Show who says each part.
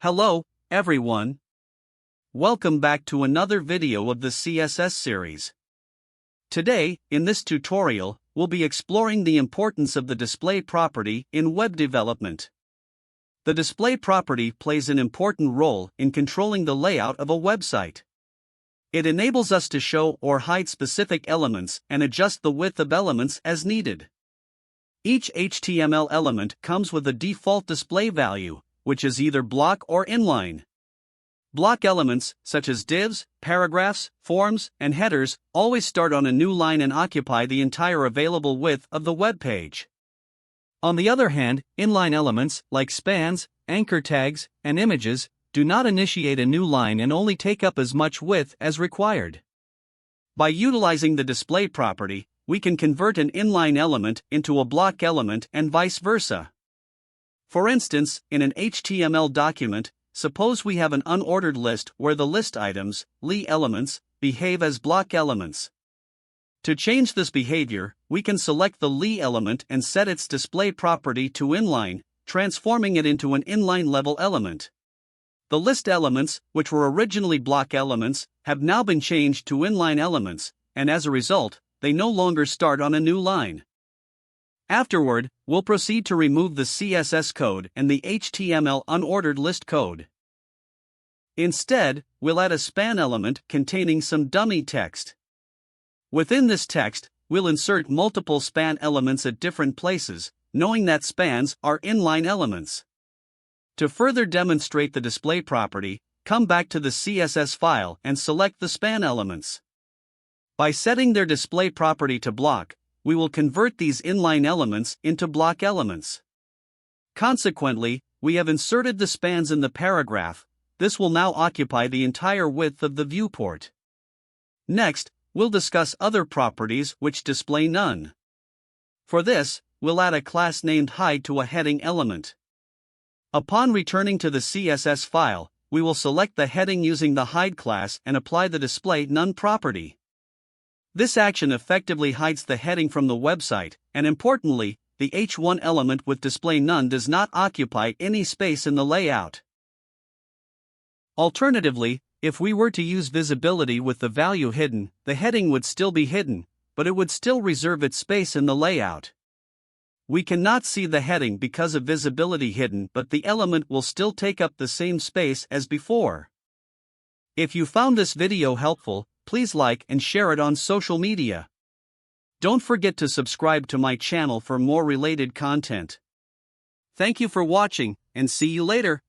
Speaker 1: Hello, everyone. Welcome back to another video of the CSS series. Today, in this tutorial, we'll be exploring the importance of the display property in web development. The display property plays an important role in controlling the layout of a website. It enables us to show or hide specific elements and adjust the width of elements as needed. Each HTML element comes with a default display value, which is either block or inline. Block elements, such as divs, paragraphs, forms, and headers, always start on a new line and occupy the entire available width of the web page. On the other hand, inline elements, like spans, anchor tags, and images, do not initiate a new line and only take up as much width as required. By utilizing the display property, we can convert an inline element into a block element and vice versa. For instance, in an HTML document, suppose we have an unordered list where the list items, li elements, behave as block elements. To change this behavior, we can select the li element and set its display property to inline, transforming it into an inline level element. The list elements, which were originally block elements, have now been changed to inline elements, and as a result, they no longer start on a new line. Afterward, we'll proceed to remove the CSS code and the HTML unordered list code. Instead, we'll add a span element containing some dummy text. Within this text, we'll insert multiple span elements at different places, knowing that spans are inline elements. To further demonstrate the display property, come back to the CSS file and select the span elements. By setting their display property to block, we will convert these inline elements into block elements. Consequently, we have inserted the spans in the paragraph. This will now occupy the entire width of the viewport. Next, we'll discuss other properties which display none. For this, we'll add a class named hide to a heading element. Upon returning to the CSS file, we will select the heading using the hide class and apply the display none property. This action effectively hides the heading from the website, and importantly, the h1 element with display none does not occupy any space in the layout. Alternatively, if we were to use visibility with the value hidden, the heading would still be hidden, but it would still reserve its space in the layout. We cannot see the heading because of visibility hidden, but the element will still take up the same space as before. If you found this video helpful, please like and share it on social media. Don't forget to subscribe to my channel for more related content. Thank you for watching, and see you later.